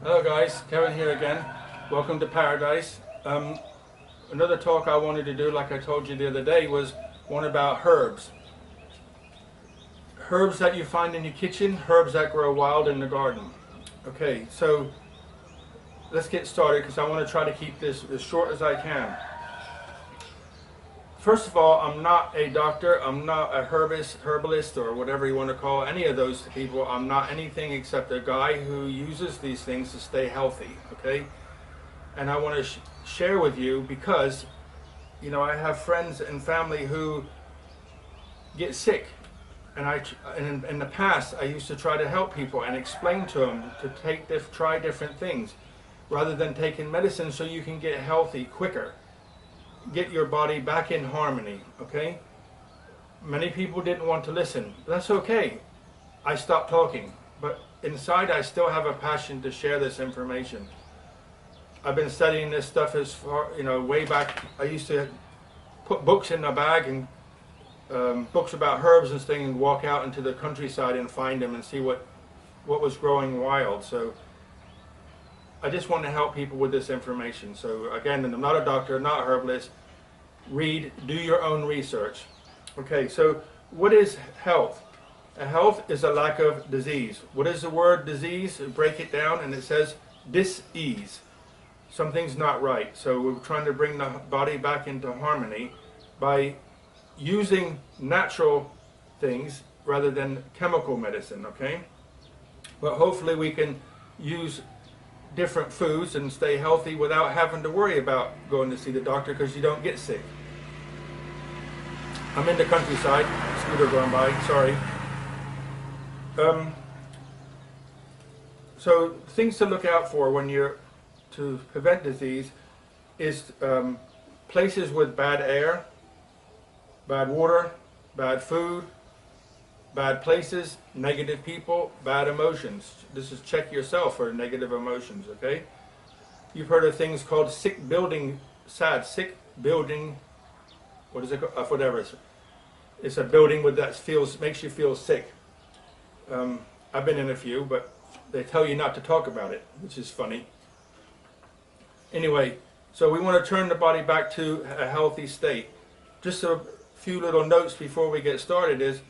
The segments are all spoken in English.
Hello guys, Kevin here again. Welcome to Paradise. Another talk I wanted to do, like I told you the other day, was one about herbs. Herbs that you find in your kitchen, herbs that grow wild in the garden. Okay, so let's get started because I want to try to keep this as short as I can. First of all, I'm not a doctor, I'm not a herbalist or whatever you want to call any of those people. I'm not anything except a guy who uses these things to stay healthy, okay? And I want to share with you because, you know, I have friends and family who get sick. And in the past, I used to try to help people and explain to them to try different things rather than taking medicine so you can get healthy quicker. Get your body back in harmony, okay? Many people didn't want to listen. That's okay. I stopped talking. But inside, I still have a passion to share this information. I've been studying this stuff as far, you know, way back. I used to put books in my bag and books about herbs and things and walk out into the countryside and find them and see what was growing wild. So I just want to help people with this information. So again, I'm not a doctor, not a herbalist. Read, do your own research. Okay, so what is health? Health is a lack of disease. What is the word disease? Break it down and it says dis-ease. Something's not right. So we're trying to bring the body back into harmony by using natural things rather than chemical medicine, okay? But hopefully we can use different foods and stay healthy without having to worry about going to see the doctor because you don't get sick. I'm in the countryside, scooter going by, sorry. So things to look out for when you're to prevent disease is places with bad air, bad water, bad food, bad places, negative people, bad emotions. This is check yourself for negative emotions, okay? You've heard of things called sick building, what is it called? Whatever. It's a building with that makes you feel sick. I've been in a few, but they tell you not to talk about it, which is funny. Anyway, so we want to turn the body back to a healthy state. Just a few little notes before we get started is,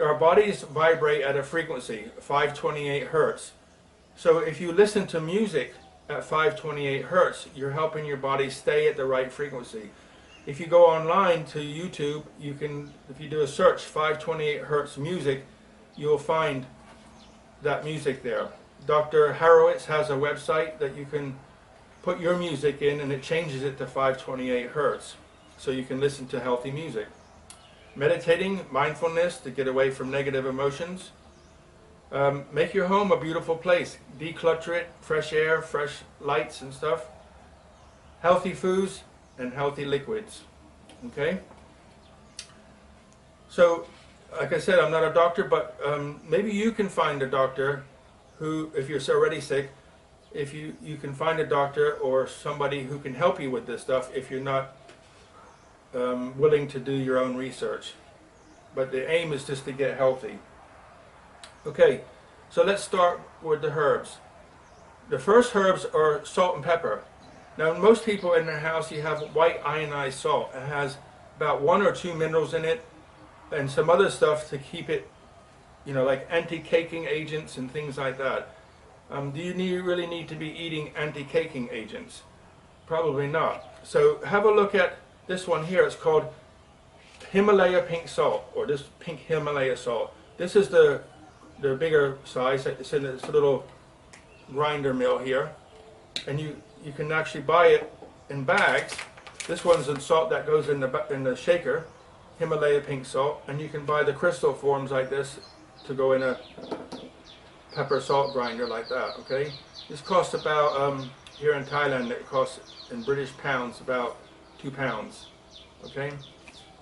our bodies vibrate at a frequency, 528 hertz. So if you listen to music at 528 hertz, you're helping your body stay at the right frequency. If you go online to YouTube, you can, if you do a search, 528 hertz music, you'll find that music there. Dr. Harowitz has a website that you can put your music in and it changes it to 528 hertz. So you can listen to healthy music. Meditating, mindfulness to get away from negative emotions. Make your home a beautiful place. Declutter it, fresh air, fresh lights and stuff. Healthy foods and healthy liquids. Okay? So, like I said, I'm not a doctor, but maybe you can find a doctor who, if you're already sick, if you can find a doctor or somebody who can help you with this stuff if you're not willing to do your own research. But the aim is just to get healthy. Okay, so let's start with the herbs. The first herbs are salt and pepper. Now most people in their house, you have white ionized salt. It has about 1 or 2 minerals in it and some other stuff to keep it, you know, like anti-caking agents and things like that. Do you really need to be eating anti-caking agents? Probably not. So have a look at this one here. It's called Himalaya pink salt, or this pink Himalaya salt. This is the bigger size. It's in this little grinder mill here, and you can actually buy it in bags. This one's in salt that goes in the shaker, Himalaya pink salt, and you can buy the crystal forms like this to go in a pepper salt grinder like that. Okay, this costs about here in Thailand it costs in British pounds about £2. Okay,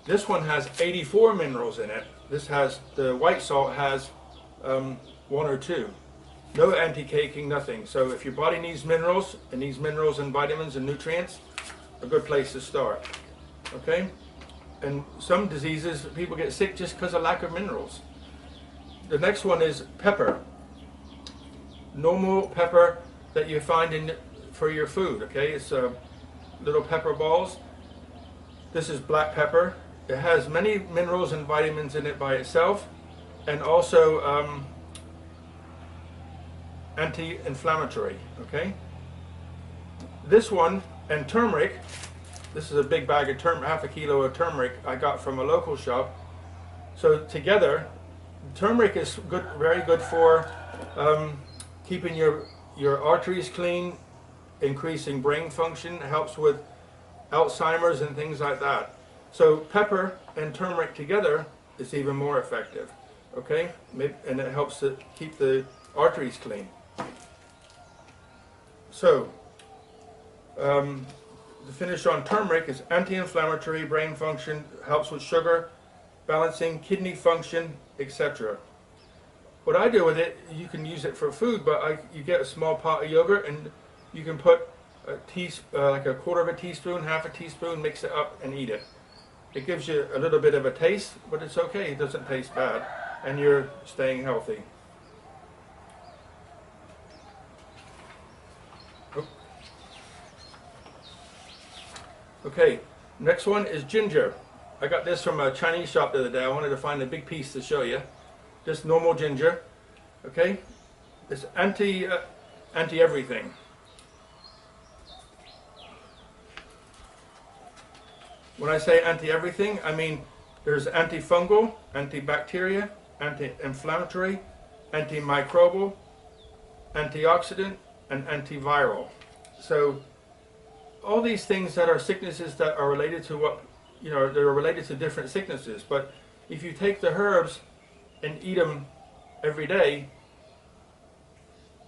this one has 84 minerals in it. The white salt has 1 or 2. No anti-caking, nothing. So if your body needs minerals, it needs minerals and vitamins and nutrients, a good place to start. Okay, and some diseases, people get sick just because of lack of minerals. The next one is pepper. Normal pepper that you find in for your food. Okay, it's little pepper balls. This is black pepper. It has many minerals and vitamins in it by itself, and also anti-inflammatory. Okay, this one and turmeric. This is a big bag of half a kilo of turmeric I got from a local shop. So together, turmeric is good, very good for keeping your arteries clean, increasing brain function, helps with Alzheimer's and things like that. So pepper and turmeric together is even more effective. Okay, and it helps to keep the arteries clean. So to finish on turmeric, is anti-inflammatory, brain function, helps with sugar balancing, kidney function, etc. What I do with it, you can use it for food, but you get a small pot of yogurt and you can put like a quarter of a teaspoon, half a teaspoon, mix it up and eat it. It gives you a little bit of a taste, but it's okay, it doesn't taste bad, and you're staying healthy. Okay, next one is ginger. I got this from a Chinese shop the other day. I wanted to find a big piece to show you. Just normal ginger. Okay, it's anti everything. When I say anti everything, I mean there's antifungal, antibacterial, anti-inflammatory, antimicrobial, antioxidant, and antiviral. So all these things that are sicknesses that are related to what, you know, they're related to different sicknesses. But if you take the herbs and eat them every day,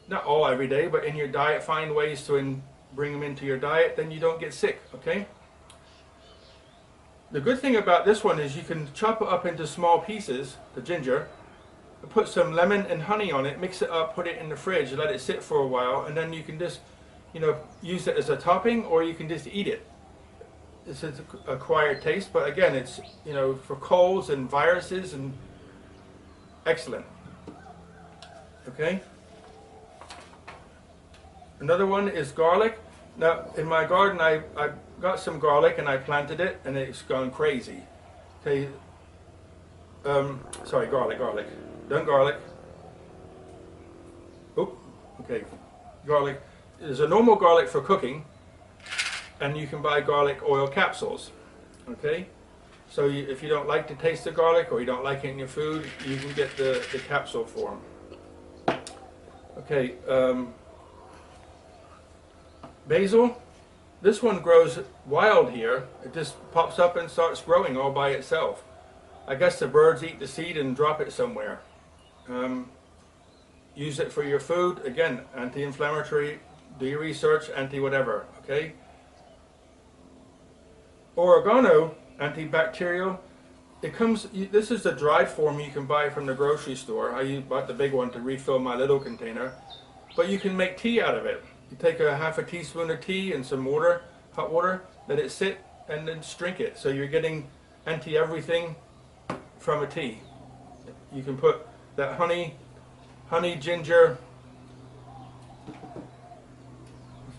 not all every day, but in your diet, find ways to bring them into your diet, then you don't get sick, okay? The good thing about this one is you can chop it up into small pieces, the ginger, put some lemon and honey on it, mix it up, put it in the fridge, let it sit for a while, and then you can just, you know, use it as a topping, or you can just eat it. It's an acquired taste, but again, it's, you know, for colds and viruses, and excellent. Okay. Another one is garlic. Now, in my garden, I got some garlic and I planted it, and it's gone crazy. Okay. Sorry, garlic. Done garlic. Oh, okay. Garlic. There's a normal garlic for cooking, and you can buy garlic oil capsules. Okay. So if you don't like the taste of garlic, or you don't like it in your food, you can get the capsule form. Okay. Basil. This one grows wild here. It just pops up and starts growing all by itself. I guess the birds eat the seed and drop it somewhere. Use it for your food. Again, anti-inflammatory. Do your research. Anti-whatever. Okay. Oregano, antibacterial. It comes. This is the dried form you can buy from the grocery store. I bought the big one to refill my little container. But you can make tea out of it. You take a half a teaspoon of tea and some water, hot water, let it sit, and then drink it. So you're getting anti-everything from a tea. You can put that honey, ginger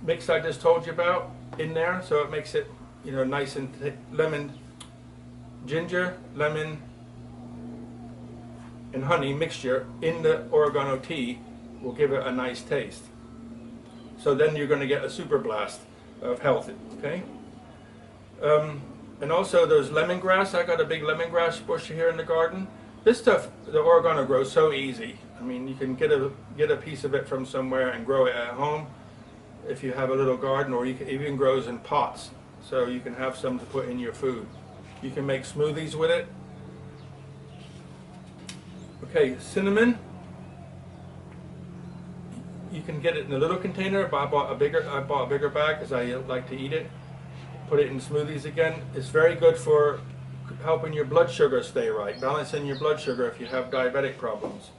mix I just told you about in there, so it makes it, you know, nice and lemon, ginger, lemon, and honey mixture in the oregano tea will give it a nice taste. So then you're going to get a super blast of health, okay? And also there's lemongrass. I got a big lemongrass bush here in the garden. This stuff, the oregano grows so easy. I mean, you can get a piece of it from somewhere and grow it at home if you have a little garden, or it even grows in pots. So you can have some to put in your food. You can make smoothies with it. Okay, cinnamon. You can get it in a little container, but I bought a bigger bag because I like to eat it. Put it in smoothies again. It's very good for helping your blood sugar stay right, balancing your blood sugar if you have diabetic problems,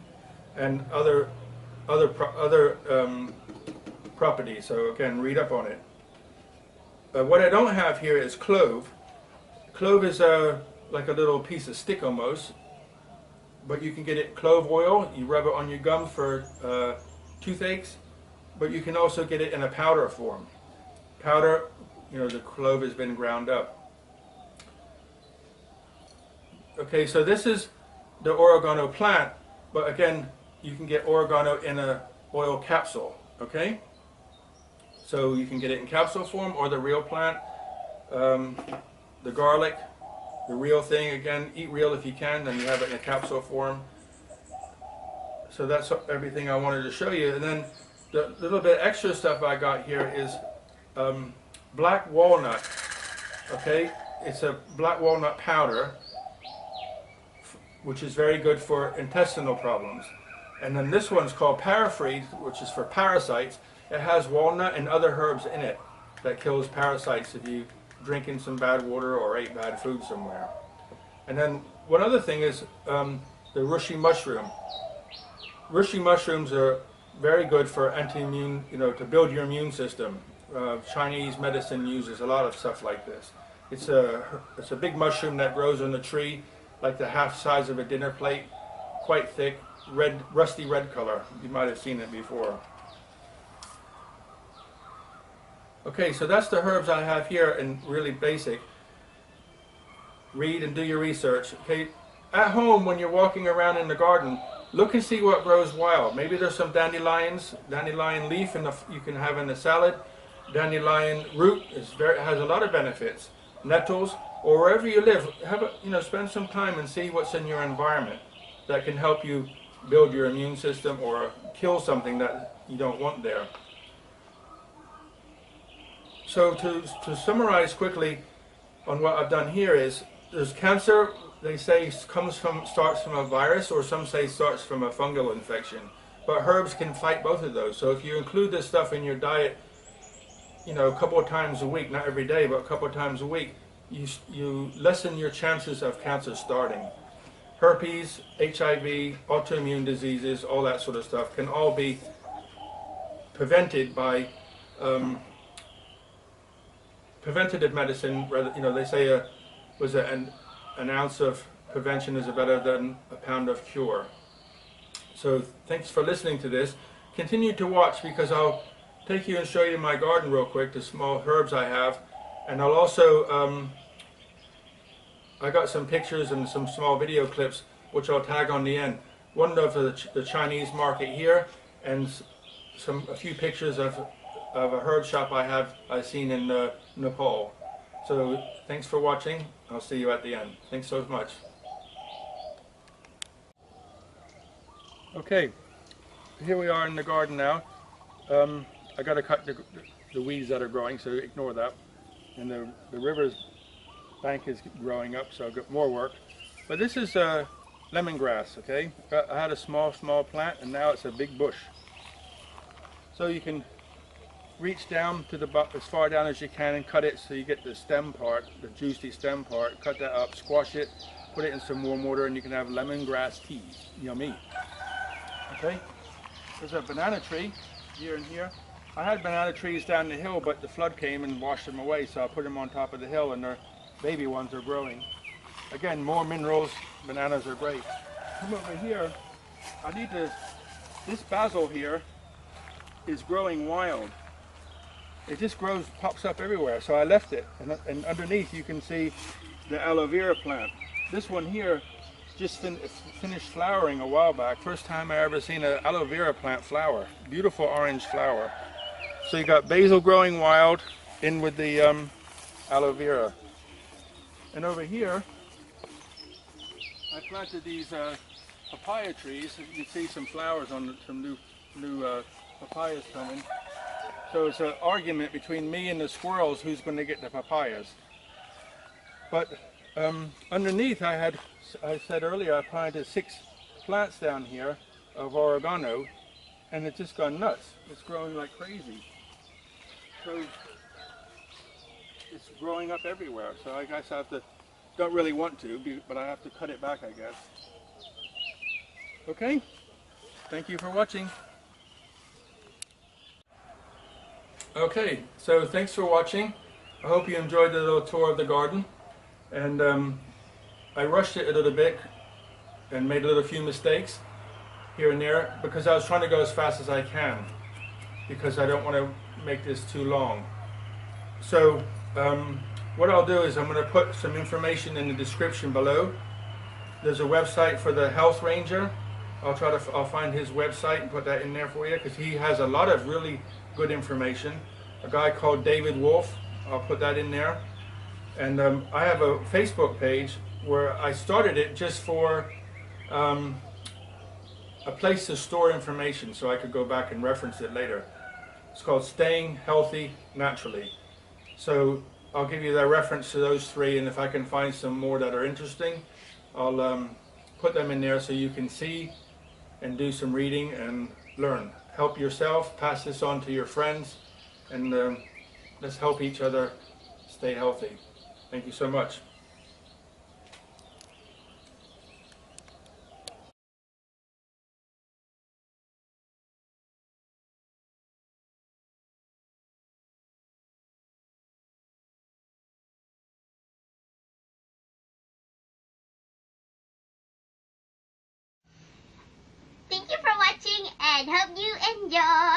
and other properties. So again, read up on it. What I don't have here is clove. Clove is like a little piece of stick almost, but you can get it clove oil. You rub it on your gums for toothaches. but you can also get it in a powder form. Powder, you know, the clove has been ground up. Okay, so this is the oregano plant, but again, you can get oregano in a oil capsule, okay? So you can get it in capsule form or the real plant. The garlic, the real thing, again, eat real if you can, then you have it in a capsule form. So that's everything I wanted to show you. And then the little bit extra stuff I got here is black walnut, okay? It's a black walnut powder, which is very good for intestinal problems. And then this one's called Parafreeze, which is for parasites. It has walnut and other herbs in it that kills parasites if you drinking some bad water or ate bad food somewhere. And then one other thing is the reishi mushroom. Reishi mushrooms are very good for anti-immune, you know, to build your immune system. Chinese medicine uses a lot of stuff like this. It's a big mushroom that grows on the tree, like the half size of a dinner plate, quite thick, red, rusty red color. You might have seen it before. Okay, so that's the herbs I have here, and really basic. Read and do your research. Okay, at home when you're walking around in the garden, look and see what grows wild. Maybe there's some dandelions, dandelion leaf you can have in the salad. Dandelion root has a lot of benefits. Nettles, or wherever you live, spend some time and see what's in your environment that can help you build your immune system or kill something that you don't want there. So to summarize quickly on what I've done here is, there's cancer, they say starts from a virus, or some say starts from a fungal infection. But herbs can fight both of those. So if you include this stuff in your diet, you know, a couple of times a week, not every day, but a couple of times a week, you lessen your chances of cancer starting. Herpes, HIV, autoimmune diseases, all that sort of stuff can all be prevented by preventative medicine. Rather, you know, they say an ounce of prevention is better than a pound of cure. So thanks for listening to this. Continue to watch, because I'll take you and show you my garden real quick, the small herbs I have, and I'll also I got some pictures and some small video clips which I'll tag on the end. One of the Chinese market here, and a few pictures of a herb shop I've seen in Nepal. So thanks for watching. I'll see you at the end. Thanks so much. Okay, here we are in the garden now. I got to cut the weeds that are growing, so ignore that. And the river's bank is growing up, so I've got more work. But this is lemongrass, okay? I had a small plant, and now it's a big bush. So you can reach down to as far down as you can and cut it so you get the stem part, the juicy stem part. Cut that up, squash it, put it in some warm water, and you can have lemongrass tea. Yummy. Okay? There's a banana tree here and here. I had banana trees down the hill, but the flood came and washed them away, so I put them on top of the hill, and their baby ones are growing. Again, more minerals. Bananas are great. Come over here. This basil here is growing wild. It just pops up everywhere, so I left it. And underneath you can see the aloe vera plant. This one here just finished flowering a while back. First time I ever seen an aloe vera plant flower. Beautiful orange flower. So you got basil growing wild in with the aloe vera. And over here, I planted these papaya trees. You can see some flowers on some new papayas coming. So it's an argument between me and the squirrels who's going to get the papayas. But underneath I said earlier, I planted 6 plants down here of oregano, and it's just gone nuts. It's growing like crazy. So it's growing up everywhere. So I guess don't really want to, but I have to cut it back, I guess. Okay? Thank you for watching. Okay, so thanks for watching. I hope you enjoyed the little tour of the garden. And I rushed it a little bit and made a few mistakes here and there because I was trying to go as fast as I can. because I don't want to make this too long. So what I'll do is I'm going to put some information in the description below. There's a website for the Health Ranger. I'll find his website and put that in there for you, because he has a lot of really good information. A guy called David Wolf, I'll put that in there. And I have a Facebook page where I started it just for a place to store information so I could go back and reference it later. It's called Staying Healthy Naturally. So I'll give you the reference to those three, and if I can find some more that are interesting, I'll put them in there so you can see and do some reading and learn. Help yourself, pass this on to your friends, and let's help each other stay healthy. Thank you so much. Thank you for watching and hope you enjoy.